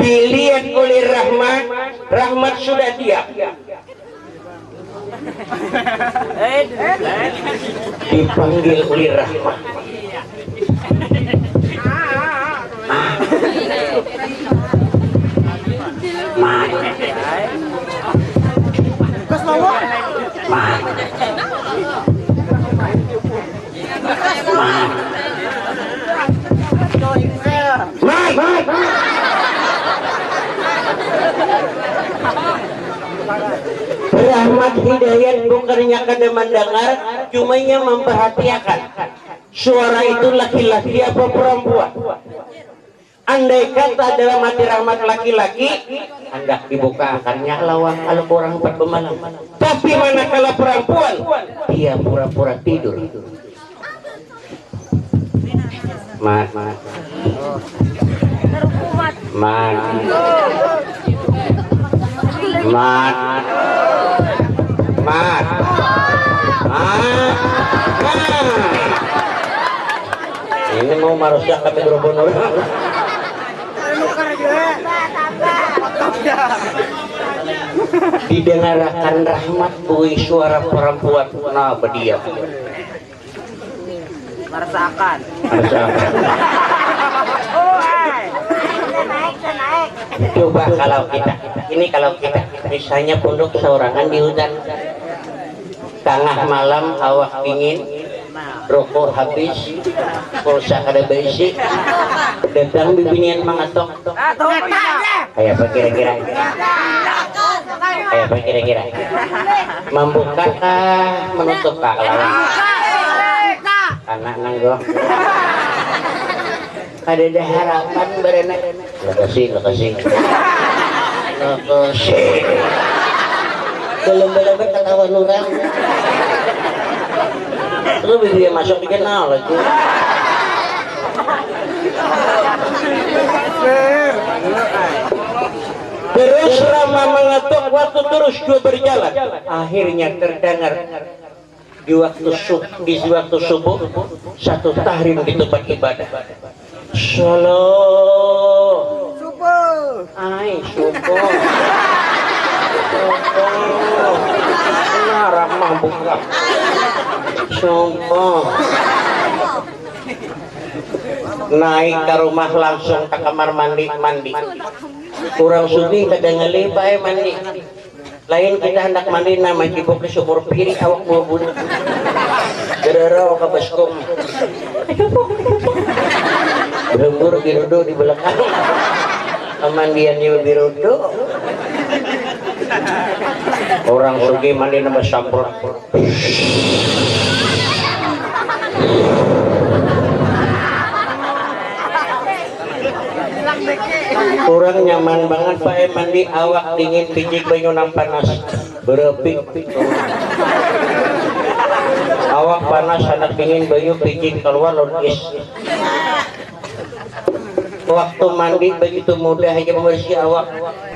dilihat oleh Rahmat, Rahmat sudah diam. Dipanggil oleh Rahmat. Mat. Mat. Rahmat Hidayat bukannya kada mendengar, cumanya memperhatikan suara itu laki-laki apa perempuan. Andai kata dalam hati Rahmat laki-laki, hendak dibukakannya lawang Al-Quran berbemalam. Tapi manakala perempuan, dia pura-pura tidur. Mat, mat, mat, mat, mat, ini mau marusia kami berubah. Didengarkan Rahmat bui suara perempuan, nah berdiam. Merasakan. Coba kalau kita, ini kalau kita misalnya pondok seorangan di hutan, tengah malam awak dingin, rokok habis, pulsa kada beisi, datang bibinian mangatok. Kayak apa kira-kira? Kayak apa kira-kira? Mampukah menutup lawan? Anak nanggo. Ada harapan berenak. Lokasi. Belum ketahuan orang. Terus dia masuk dikenal lagi. Terus Rama mengetuk waktu terus dua berjalan. Akhirnya terdengar di waktu subuh satu tahrim di tempat ibadah. Salam. Subuh. Ai subuh. Nah, Rahmah buka. Subuh. Naik ke rumah langsung ke kamar mandi. Kurang sugi kadang ngelibay mandi. Lain kita hendak mandi nama cibuk di sumur piri awak mau bunuh. Gerero ke baskom. Berembur birudo di belakang. Kemandian juga birudo. Orang sugi mandi nama sampur. Kurang nyaman banget Pak mandi awak dingin pijik banyunan panas berepik awak panas anak dingin banyu pijik keluar logis. Waktu mandi begitu mudah aja membersih awak.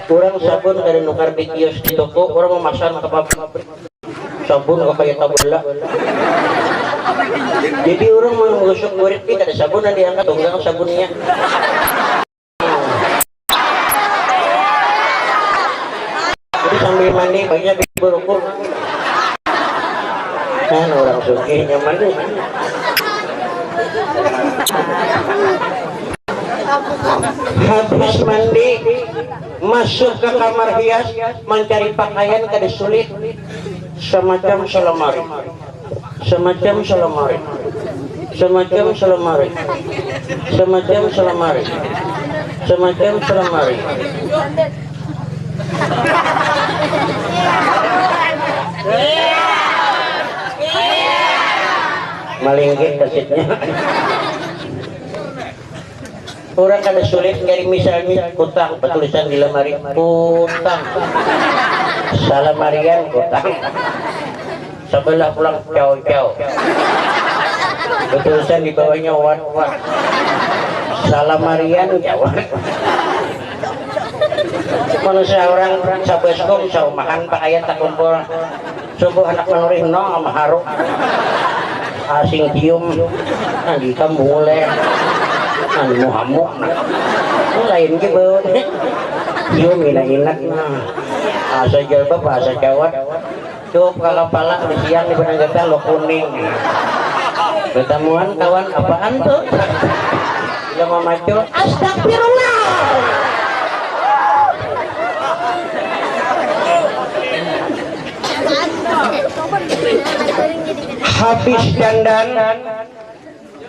Kurang sabun dari nukar di kios di toko, orang memasang ke pabrik sabun kok kayak tabula. Jadi orang mau menggosok kulit kita ada sabun dan diangkat tunggang sabunnya. Sambil mandi banyak berukur kan orang sukinya mandi. Habis mandi masuk ke kamar hias mencari pakaian kada sulit semacam selemari malinggit kasitnya. Orang kada sulit nyari misalnya kutang bertulisan di lemari kutang salamarian kutang sebelah pulang jauh bertulisan di bawahnya wat salamarian jauh. Manusia orang sabeskum sau makan pakaian tak kumpul subuh anak menurih no maharuk asing cium andi kamule andi muhamuk lain gitu yo mina inat asa jalba bahasa Jawa cukup kalau pala di siang di penanggata lo kuning pertemuan kawan apaan tuh bila mau maco astagfirullah habis dandan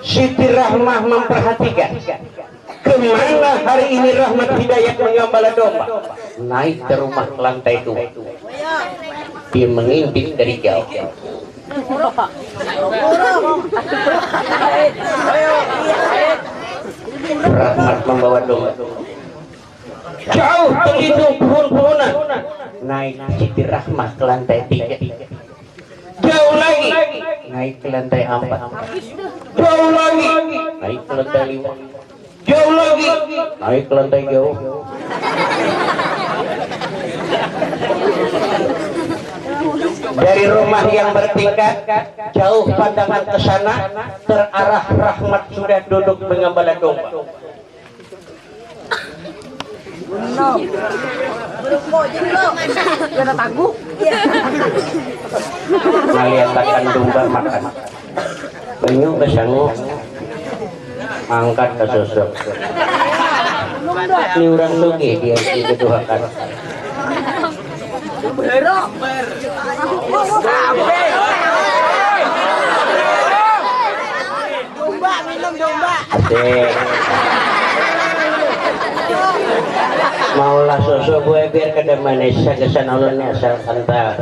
Siti Rahmah memperhatikan kemana hari ini Rahmat Hidayat mengembala domba. Naik ke rumah ke lantai 2. Dia mengintip dari jauh. Rahmat membawa domba. Jauh begitu pohon-pohonan. Naik Siti Rahmah ke lantai 3. Jauh lagi naik ke lantai 4. Jauh lagi naik ke lantai 5. Jauh lagi naik ke lantai jauh. Dari rumah yang bertingkat jauh pandangan ke sana terarah Rahmat sudah duduk mengembala domba. Ngeliatakan domba makan. Penyu kesanggup angkat ke sosok. Ini orang sugi dia dikeduakan. Domba minum domba. Asik. Maulah susu gue biar kada manis kesana ulunnya asal kental.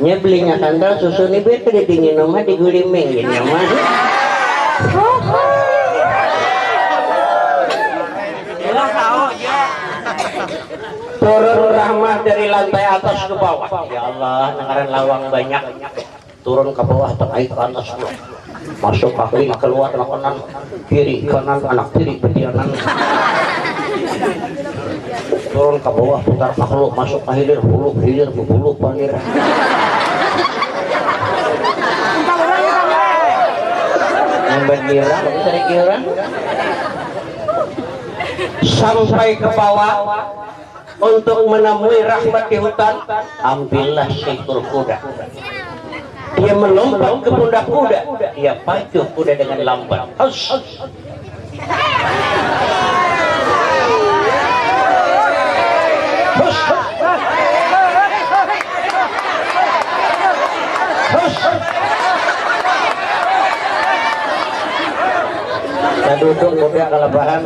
Nya belinya kental susu nih biar kada dingin mah digulimeng gini mah. Turun Rahmah dari lantai atas ke bawah. Ya Allah, nakaran lawang banyak. Turun ke bawah, naik ke atas. Masuk kaki, keluar anak kanan, kiri kanan, anak kiri petianan. Turun ke bawah, putar makhluk, masuk ke hilir, bulu, panir. Yang bergirang, dari girang. Sampai ke bawah untuk menemui Rahmat di hutan, ambillah seekor kuda. Dia melompat ke pundak kuda, dia pacu kuda dengan lambat. Hush. Hush. Hush. Saya duduk kuda kelebahan.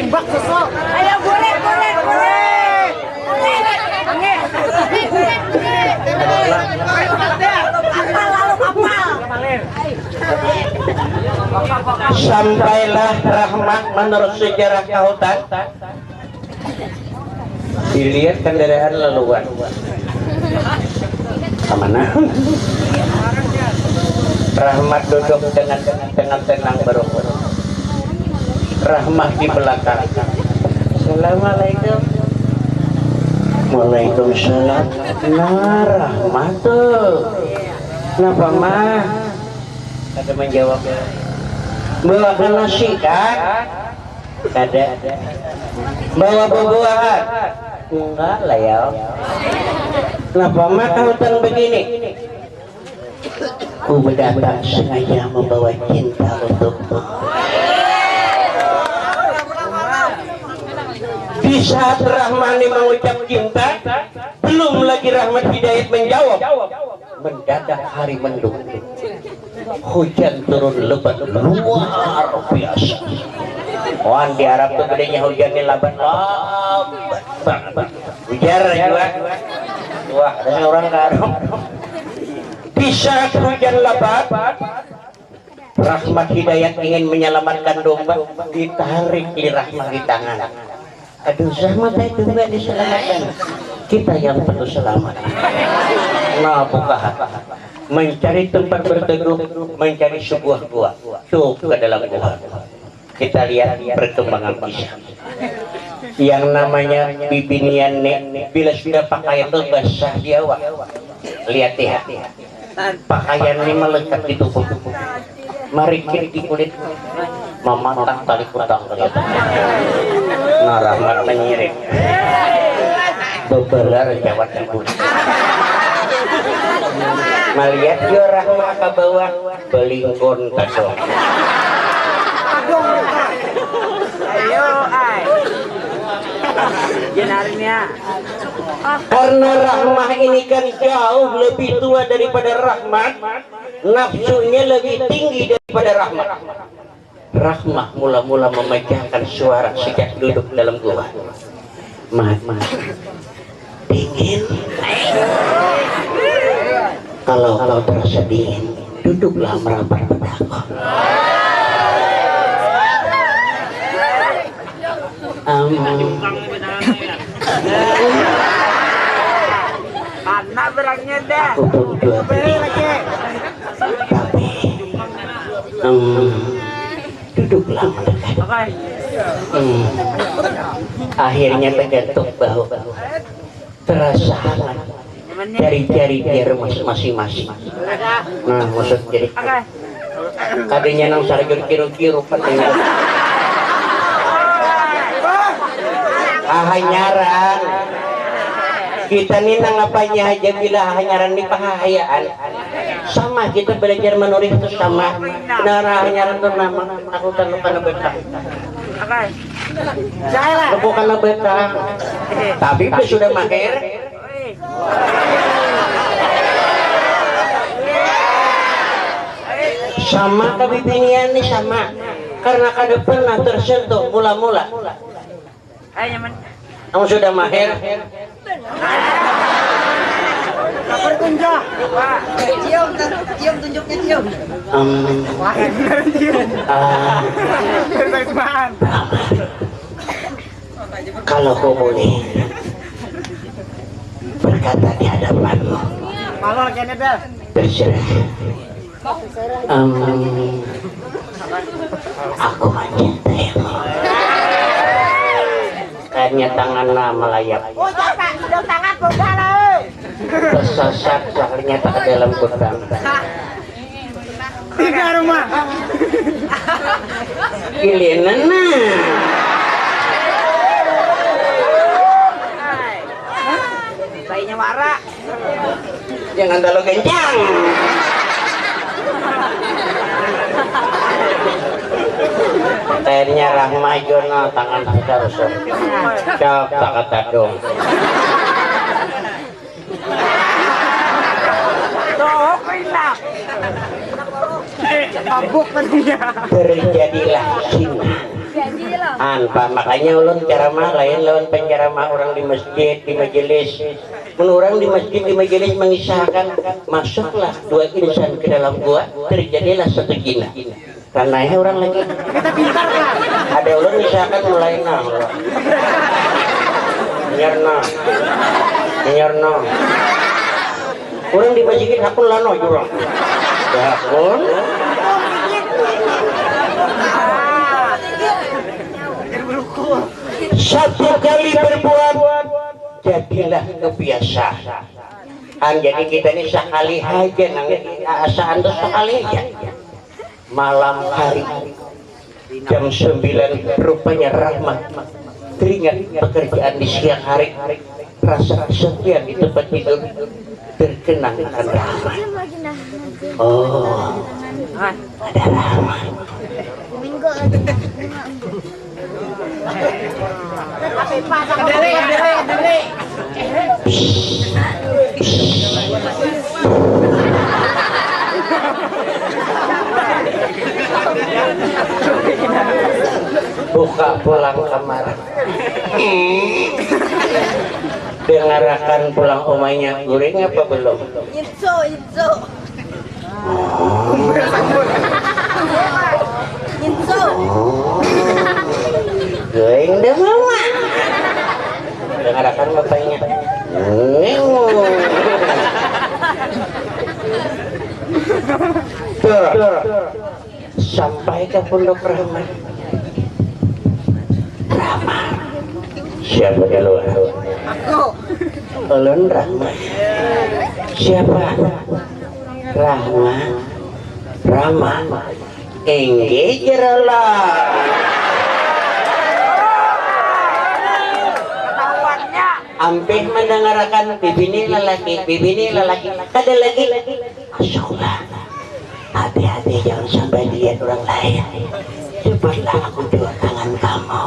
Bak sosok. Ayo boleh. Angin. Sampailah Rahmat menurut sejarah ke hutan. Dilihat kendaraan laluan. Kemana? Rahmat duduk dengan tenang berumur. Rahmah di belakang. Assalamualaikum. Waalaikumsalam. Nah, Rahmah tuh. Kenapa mah? Ada menjawab. Bawa nasi kan? Ada. Bawa buah-buahan? Enggak lah ya. Kenapa mah hutan begini? Ku datang sengaja membawa cinta untukmu. Di saat Rahmani mengucap cinta, belum lagi Rahmat Hidayat menjawab, mendadak hari mendung. Hujan turun lebat luar biasa. Wan di Arab tuh gedenya hujannya lebat banget. Hujan juga. Wah, ada orang ke Arab. Di saat hujan lebat, Rahmat Hidayat ingin menyelamatkan domba, ditarik di Rahmat di tangan. Aduh, Rahmat itu nggak diselamatkan. Kita yang perlu selamat. Nah, buka mencari tempat berteduh, mencari sebuah gua. Tuh ke dalam gua. Kita lihat perkembangan kisah. Yang namanya bibinian nek, bila sudah pakaian itu basah dia wak. Lihat ya, pakaian ini melekat di tubuh. marikir di kulit mematang tali kutang kelihatan nah Rahmat menyirik bebelar jawab di kulit melihat dia Rahmat ke bawah belingkon tadong ayo ay jenarnya karena Rahmah ini kan jauh lebih tua daripada Rahmat, nafsunya lebih tinggi daripada Rahmah. Rahmah mula-mula memecahkan suara sejak duduk dalam gua. Mat, dingin. Kalau terasa dingin, duduklah merapat padaku. anak berangnya dah Tapi duduklah mendekat. Akhirnya tergantung bahu terasa hangat jari-jari dia masing-masing. Nah maksud jadi kadenya nang sarjur kiru-kiru katanya hanyaran kita nih nang apanya aja bila hanyaran di pahayaan sama kita belajar menulis itu sama nara hanyaran itu nama takutan lupa betah bukan betah tapi sudah mahir sama kebibinian nih sama karena kada pernah tersentuh mula-mula kamu sudah mahir cium tunjuknya cium kalau kau boleh berkata di hadapanmu terserah aku mencintaimu kayaknya tangannya melayap tangan bukan tersesat ternyata ke dalam gudang tiga rumah giliran kayaknya marah jangan terlalu kencang akhirnya Rahmah Jono tangan kita rusuh cok tak kata dong terjadilah zina anpa makanya ulun ceramah lain lawan penceramah orang di masjid di majelis menurang di masjid di majelis mengisahkan masuklah dua insan ke dalam gua terjadilah satu zina karena orang lagi ada ulun misalkan mulai nyerna orang di masjid hakun lano jurang hakun satu kali berbuat jadilah kebiasaan jadi kita ini sekali aja asaan tuh sekali aja malam hari jam 9 rupanya Rahmah teringat pekerjaan di siang hari rasa kesepian di tempat tidur terkenang akan Rahmah oh ada Rahmah buka pulang kamar dengarkan pulang omanya guring apa belum itu itu guring deh mama dengarkan bapaknya sampai ke pondok Rahmat siapa di luar aku ulun Rahmat siapa Rahmat engge jerola ampih mendengarkan bibini lalaki ada lagi asyukurlah hati-hati jangan sampai lihat orang lain cepatlah aku dua tangan kamu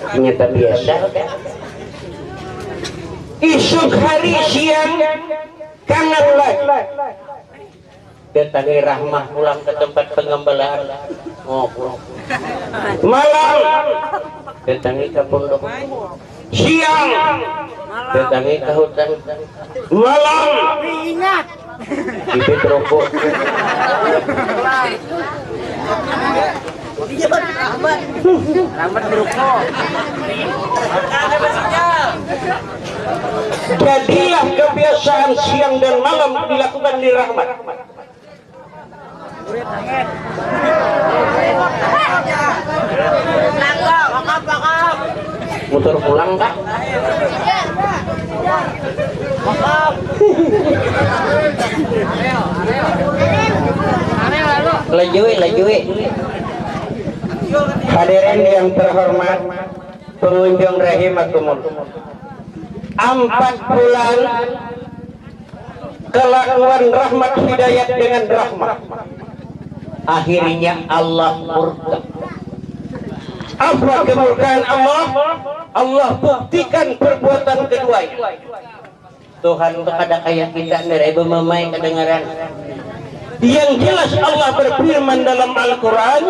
ternyata biasa isuk hari siang kangen lagi datangi Rahmah pulang ke tempat pengembelaan ngobrol malam datangi ke pondok siang datangi ke hutan malam ingat bibit rokok Rahmat rokok jadilah kebiasaan siang dan malam dilakukan di Rahmat muter pulang kak lajui hadirin yang terhormat pengunjung rahimakumullah 4 bulan kelakuan Rahmat Hidayat dengan Rahmat akhirnya Allah murka apa kemurkaan Allah Allah buktikan perbuatan keduanya Tuhan kepada kayak kita ibu mamai kedengaran yang jelas Allah berfirman dalam Al-Quran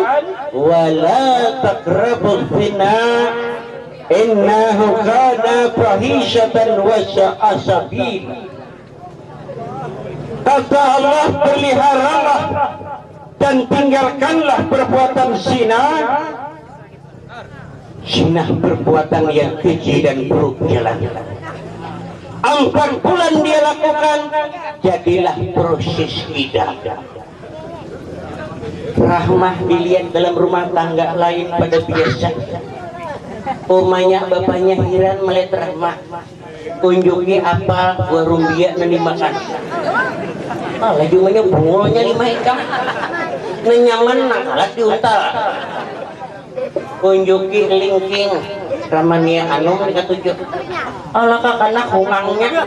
wala taqrabuz zina innahu kana fahisyatan wa sa'a sabila kata Allah peliharalah dan tinggalkanlah perbuatan zina perbuatan yang keji dan buruk jalan 4 bulan dia lakukan jadilah proses hidup Rahmah dilihat dalam rumah tangga lain pada biasa umanya bapaknya heran melihat Rahmah kunjungi apa warung dia nanti makan lagi banyak bungolnya 5 ikan nenyaman nakalat di utara kunjungi lingking ramania anu mereka tujuh Allah kakana hungangnya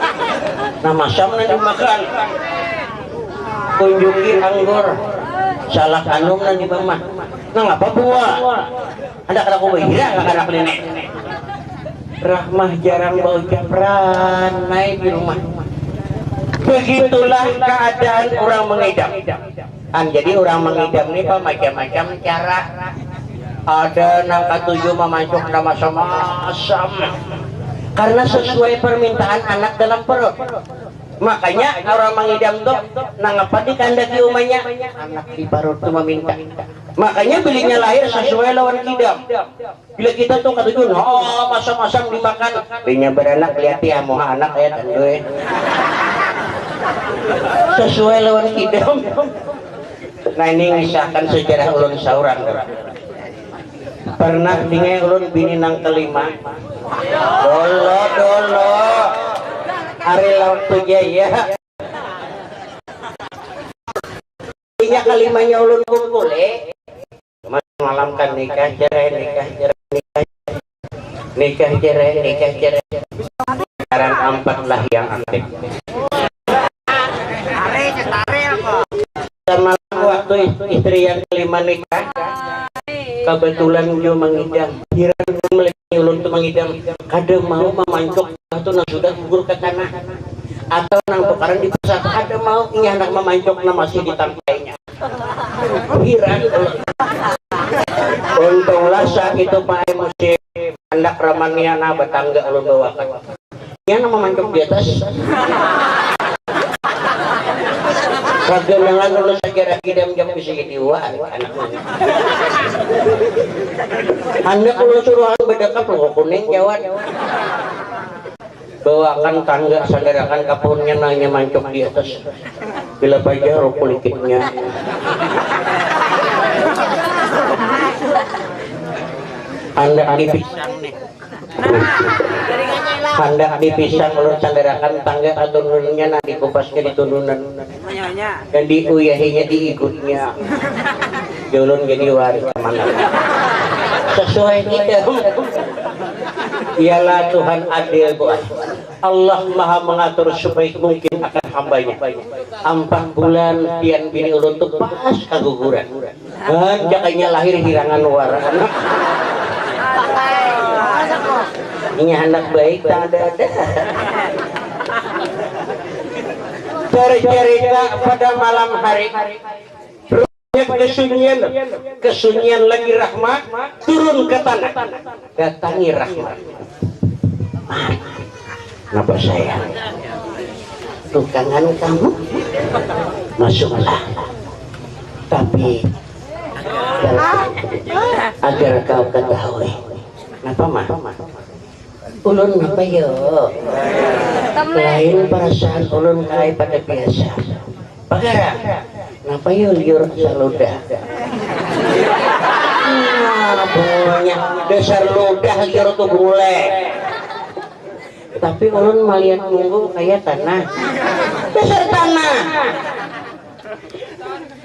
nama sam nanti makan kunjungi anggur salah kanung nanti mama ngapa buah ada kata aku bahira nggak ada nenek Rahmah jarang bau japran naik di rumah begitulah keadaan orang mengidam jadi orang mengidam ini pak macam-macam cara ada nangka 7 memancung nama sama-sama karena sesuai permintaan anak dalam perut makanya orang mengidam tuh nangapa di kandang di rumahnya anak di perut tuh meminta makanya belinya lahir sesuai lawan kidam bila kita tuh kata masam-masam dimakan belinya beranak lihat ya mau anak ya tanduin sesuai lawan kidam nah ini misalkan sejarah ulun saurang pernah tinggal ulun bini nang kelima dolo hari laut jaya tiga kalimanya ulun kumpul malamkan nikah cerai sekarang 4 lah yang aktif sama waktu istri yang kelima nikah kebetulan dia mengidam hiran ulun tuh mengidam kadang mau memancok itu nang sudah gugur ke tanah atau nang tukaran di pasar ada mau ini anak memancok na masih ditampainya hiran untunglah saat itu Pak emosi anak ramania na betangga ulun bawakan ini anak memancok di atas kagelangan ulun segera kidam jam bisa diwa anak ulun suruhan bedakap lo kuning jawab bawakan tangga sandarakan kapurnya nanya mancok di atas bila baja roh kulikitnya anda di pisang nih hendak dipisang ulun sandarakan tangga atununnya nah dikupasnya di turunan dan diuyahinya diikutnya ulun jadi waris mana sesuai kita. Ialah Tuhan adil buat Allah maha mengatur sebaik mungkin akan hambanya. 4 bulan pian bini ulun tuh pas kaguguran dan jakanya lahir hirangan warna ini anak baik tak ada cerita pada malam hari kesunyian lagi rahmat turun ke tanah datangi rahmat. Kenapa saya tukangan kamu masuklah tapi agar kau ketahui kenapa mah ulun apa yo lain perasaan ulun kaya pada biasa pagara kenapa yo liur saludah punya dasar ludah liur tuh bule tapi ulun malihat nunggu kayak tanah dasar tanah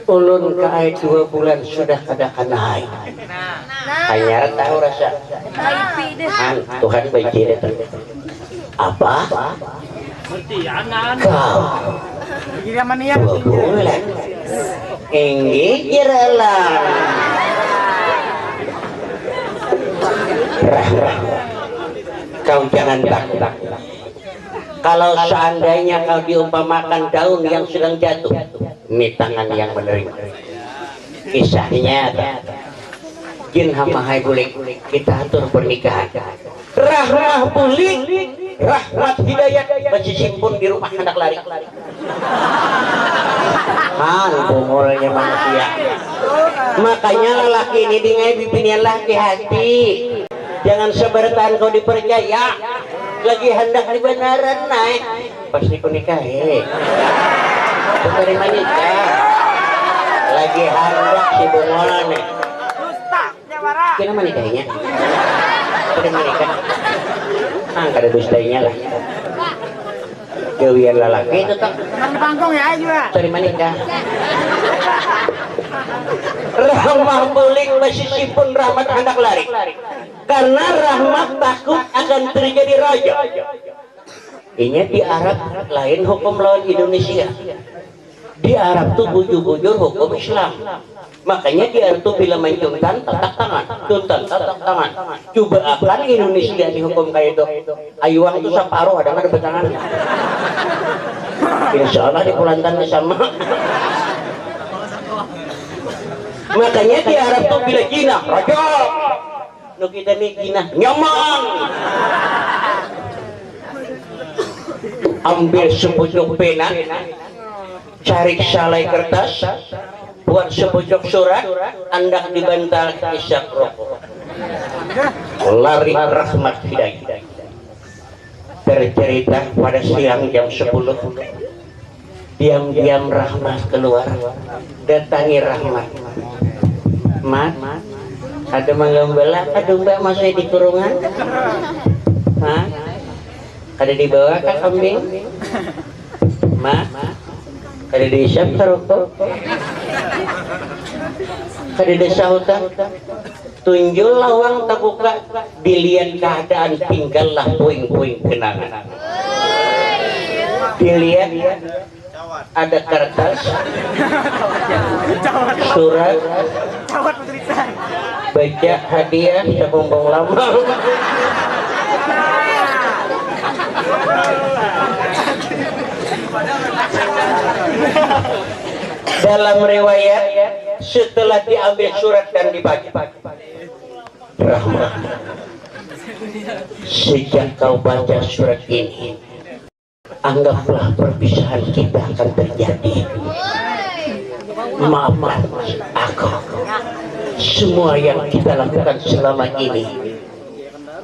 ulun kaya 2 bulan sudah kada kanai hanya tahu rasa Tuhan baik apa kau 2 bulan inggi jeralan kau jangan takut. Kalau seandainya kau diumpamakan daun yang sedang jatuh, ini tangan yang menerima. Kisahnya jin hamahai bulik kita atur pernikahan. Rahmah bulik, rahmat hidayat masih simpun di rumah hendak lari. Bungulnya manusia. Makanya lelaki ini dingai bibinian laki hati. Jangan seberatan kau dipercaya lagi hendak dibenaran naik pasti ku nikahi terima nikah lagi hendak si bungolan nih kira mana nikahinya terima nikah kada dustainya lah gawian lalaki itu tak pangkong ya juga terima nikah rahmah bulik masih simpun rahmat hendak lari karena rahmat takut akan terjadi raja. Ini di Arab lain hukum lawan Indonesia. Di Arab tuh bujur-bujur hukum Islam. Makanya di Arab tuh bila main juntan tatak tangan, juntan tatak tangan. Coba akan Indonesia di hukum kayak itu. Ayuang itu separuh ada nggak tangan. Insya Allah di Kulantan sama. Makanya di Arab tuh bila jinah raja. No kita nih gina nyaman ambil sepucuk pena cari salai kertas buat sepucuk surat hendak dibantal isyak rokok lari rahmat hidayah bercerita pada siang jam 10 diam-diam rahmat keluar datangi rahmat mat ada manggambala, aduh mbak masih di kurungan, Hah? Ada dibawa ke kambing, ada diisap rokok, ada desa hutan, tunjul lawang tak buka, dilihat keadaan tinggallah puing-puing kenangan, dilihat ada kertas, surat, baca hadiah sebumbung lama. Dalam riwayat setelah diambil surat dan dibaca, rahmat, sejak kau baca surat ini, anggaplah perpisahan kita akan terjadi. Maafkan aku. Semua yang kita lakukan selama ini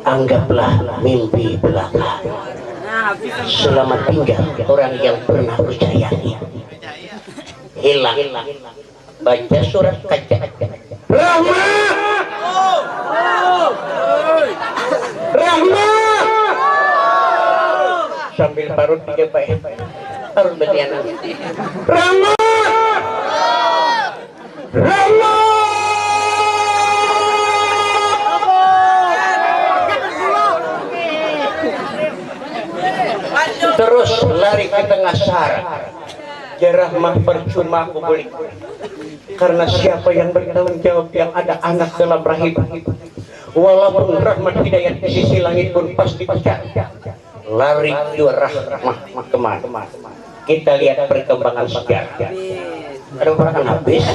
anggaplah mimpi belaka. Selamat tinggal orang yang pernah percayai. Hilang. Baca surat kaca. Rahmat. Rahmat. sambil parut tiga baik parut betiana Rama Rama terus lari ke tengah sahara. Jarah mah percuma aku beli karena siapa yang bertanggung jawab yang ada anak dalam rahim, walaupun rahmat hidayat di sisi langit pun pasti pecah. Lari juara rahmah kemana? Kita lihat perkembangan sejarah. Ada orang habis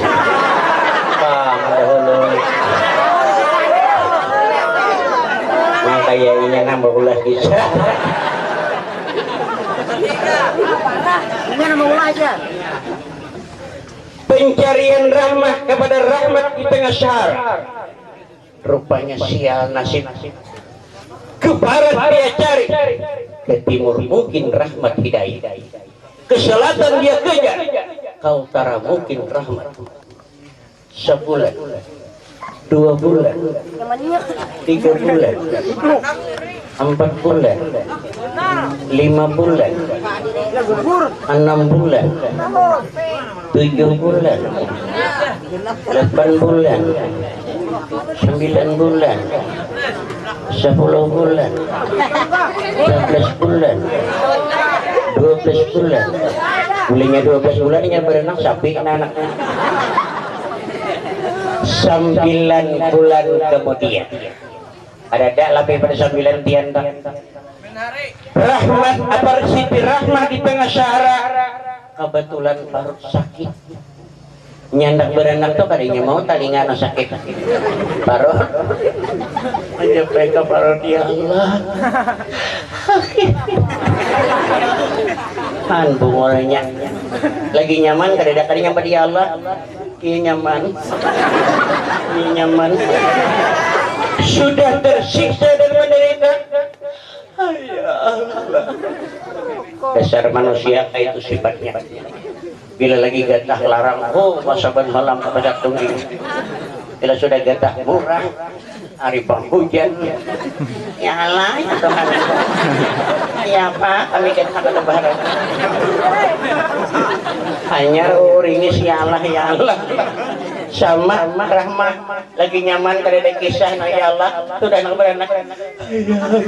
nah kayaknya nambah ulah bisa pencarian rahmat kepada rahmat di tengah sahara. Rupanya sial nasib, ke barat dia cari, ke timur mungkin rahmat hidayah, ke selatan dia kejar, ke utara mungkin rahmat. Sebulan, 2 bulan, 3 bulan, 4 bulan, 5 bulan, 6 bulan, 7 bulan, 8 bulan, 9 bulan, 10 bulan, 11 bulan, 12 bulan. Mulainya 12 bulan ini berenang sapi anaknya. 9 bulan kemudian ada lebih pada 9 tian rahmat apa Siti Rahmat di tengah sahara kebetulan parut sakit nyandak berenak tuh kadinya mau talinya no sakit parut aja mereka parut ya Allah kan bungolnya lagi nyaman kadang kadinya pada ya Allah iya nyaman sudah tersiksa dan menderita. Ya Allah, dasar manusia itu sifatnya bila lagi gatah larang masa ban malam kepada tungging bila sudah gatah murah hari penghujan ya Allah ya Tuhan ya Pak kami kita ke lebaran hanya ringis ya Allah sama rahmah lagi nyaman kada ada kisah ya Allah sudah anak beranak ya Allah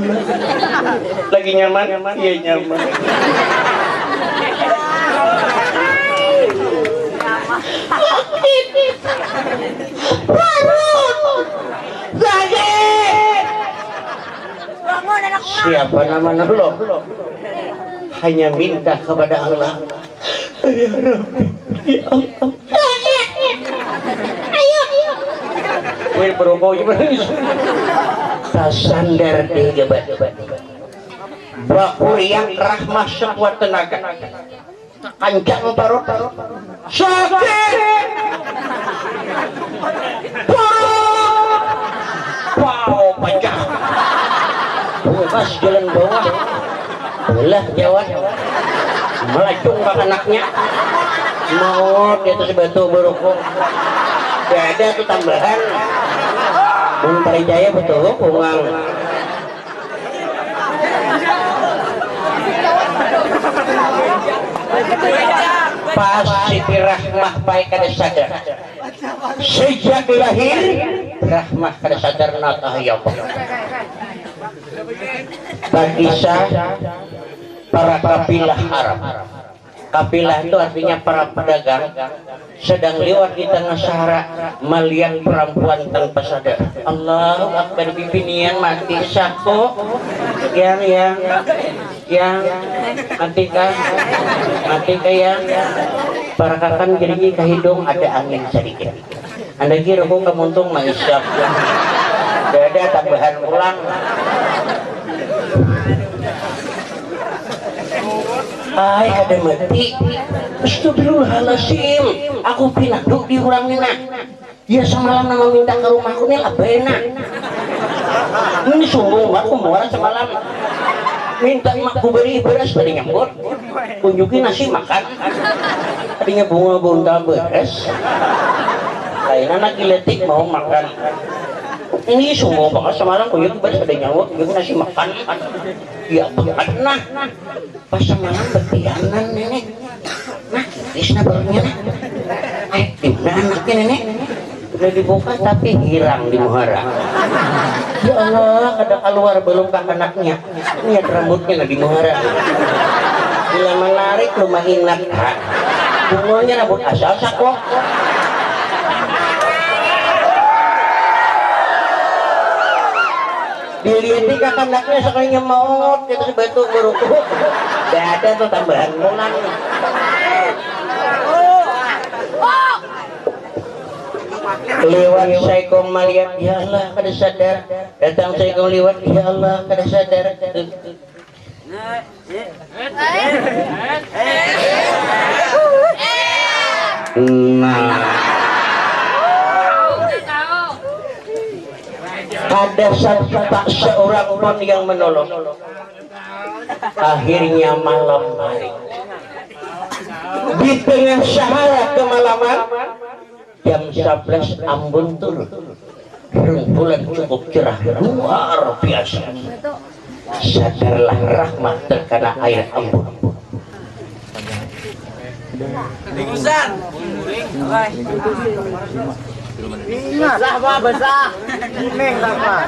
lagi nyaman iya nyaman siapa nama lo hanya minta kepada Allah ya Rabbi ya Allah ayo wih berobau gimana tasandar di gebat baku yang rahmah sekuat tenaga kancang parut sakit parut wow panjang bebas jalan bawah belah jawab melacung bak anaknya mau di atas batu berukung gak ada tuh tambahan Bung Jaya betul pungang pas Siti Rahmah baik kada sadar sejak lahir Rahmah kada sadar natah ya Allah Bakisah para kapilah Arab. Kapilah itu artinya para pedagang sedang lewat di tengah sahara melihat perempuan tanpa sadar. Allahu Akbar bibinian mati sako yang mati yang para kakan gini ke hidung ada angin sedikit. Anda kira kok kemuntung mengisap. Tidak ada tambahan pulang. Ay, ada mati. Astagfirullahaladzim. Aku pinaduk di urang nina. Ya semalam nama minta ke rumahku nih lah benar. Ini sungguh aku mau semalam minta makku beri beras dari nyambut. Tunjukin nasi makan. Tadinya bunga buntal beres. Lain anak giletik mau makan. Ini semua banget semalam kuyuk bas ada nyawa kuyuk nasi makan ya banget nah pas semalam betianan nenek nah Krisna barunya di mana anaknya nenek udah dibuka tapi hilang di muara ya Allah kada keluar belum ke anaknya lihat rambutnya lagi muara bila menarik rumah inap bungulnya rambut asal sakwa dilihat di kakaknya sekalinya maut kita sebatu beruku gak ada tuh tambahan bulan lewat saya kong melihat ya Allah kada sadar datang saya kong lewat ya Allah kada sadar nah ada tak seorang pun yang menolong akhirnya malam hari di tengah sahara kemalaman jam 11 ambon turun rembulan cukup cerah luar biasa sadarlah Rahmat terkena air ambon Lah apa basah? Kuning lah Pak.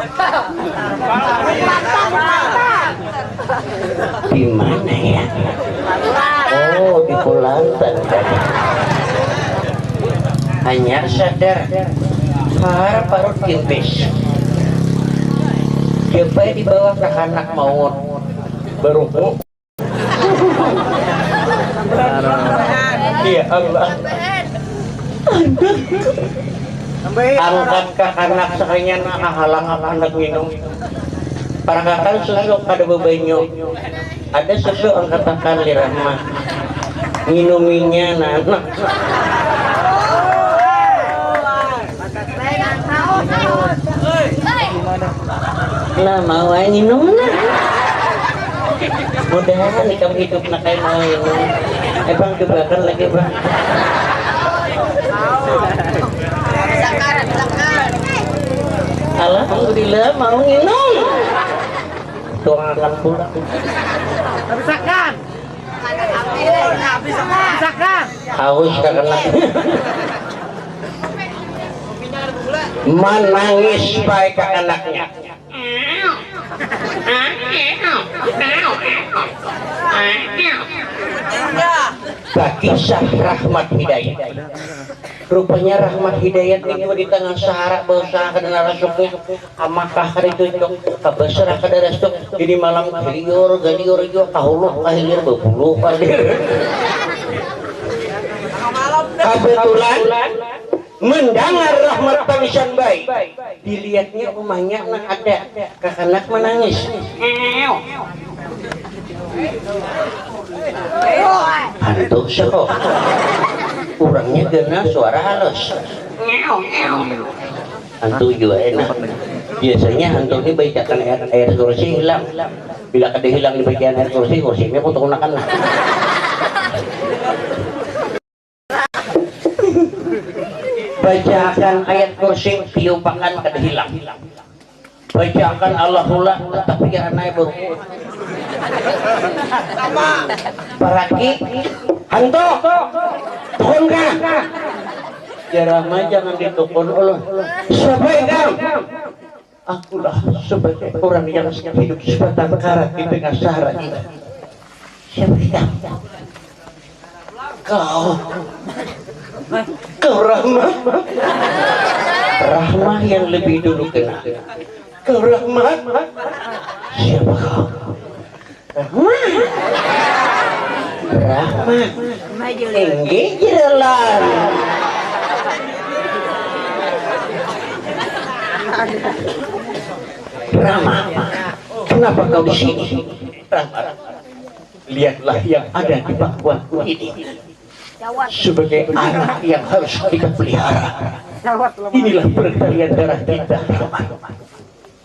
Di mana ya? Oh, di Kulantan. Hanya sadar harap parut kimpis. Siapa di bawah ke anak maut beruku. Ya Allah. Angkat ke anak sekalian halang anak minum para kakak susu kada bebanyo ada susu angkatakan di Rahmah minuminya anak lah mau minum mudahan ikam hidup nak kayak mau minum bang kebakar lagi bang alhamdulillah mau minum doakan pula Habisakan. Habisakan. haus karena menangis baik ke anaknya kisah Rahmat Hidayat rupanya Rahmat Hidayat ini di tengah sahara berusaha ke narasuknya amakah hari itu kabesar ke darasuk jadi malam galiur itu kahuluh kahilir bepuluh kahilir kebetulan mendengar Rahmat tangisan baik dilihatnya rumahnya ada kakanak menangis hantu sekok kurangnya kena suara halus hantu juga enak biasanya hantu ini bacakan air kursi hilang bila kada hilang di bagian air kursinya pun gunakan lah bacakan ayat kursi piupakan kada hilang bacakan Allahullah tetapi anaknya baru paraki hantu tukun ka Rahmah jangan ditukun Allah siapa engkau akulah sebagai orang yang hidup sebatang kara di tengah sahara ini siapa engkau kau Rahmah yang lebih dulu kena kau Rahmah siapa kau Rahmat enggak jalan Rahmat kenapa kau di sini Rahmat lihatlah yang ada di bangkuanku ini sebagai anak yang harus kita pelihara inilah perkalian darah kita Rahmat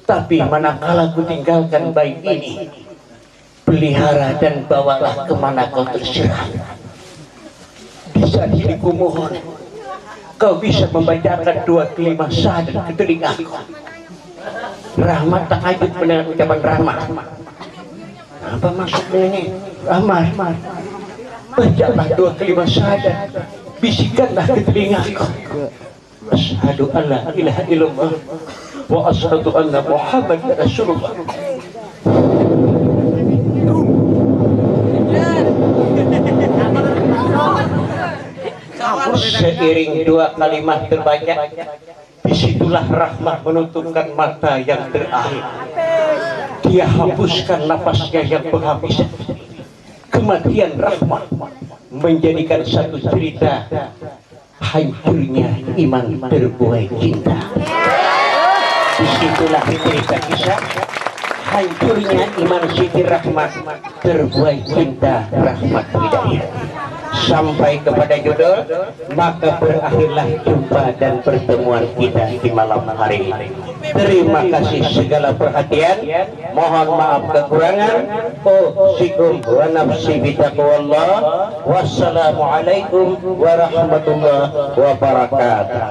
tapi manakala ku tinggalkan bayi ini pelihara dan bawalah kemana kau terserah di saat ini ku mohon kau bisa membacakan dua kelima syahadat ke telingaku Rahmat tak ajut benar ucapan rahmat. Apa maksudnya ini? Rahmat. Bacalah 2 kalimat syahadat. Bisikanlah ke telingaku. Asyhadu an la ilaha illallah wa asyhadu anna Muhammadar Rasulullah. Seiring 2 kalimat terbaca, disitulah rahmat menutupkan mata yang terakhir. Dia hapuskan napasnya yang penghabisan. Kematian rahmat menjadikan satu cerita hancurnya iman terbuai cinta. Disitulah cerita kisah hancurnya iman Siti Rahmat terbuai cinta rahmat hidayah. Sampai kepada judul, maka berakhirlah jumpa dan pertemuan kita di malam hari ini. Terima kasih segala perhatian, mohon maaf kekurangan. Usikum wa nafsi bitaqwallah. Wassalamualaikum warahmatullahi wabarakatuh.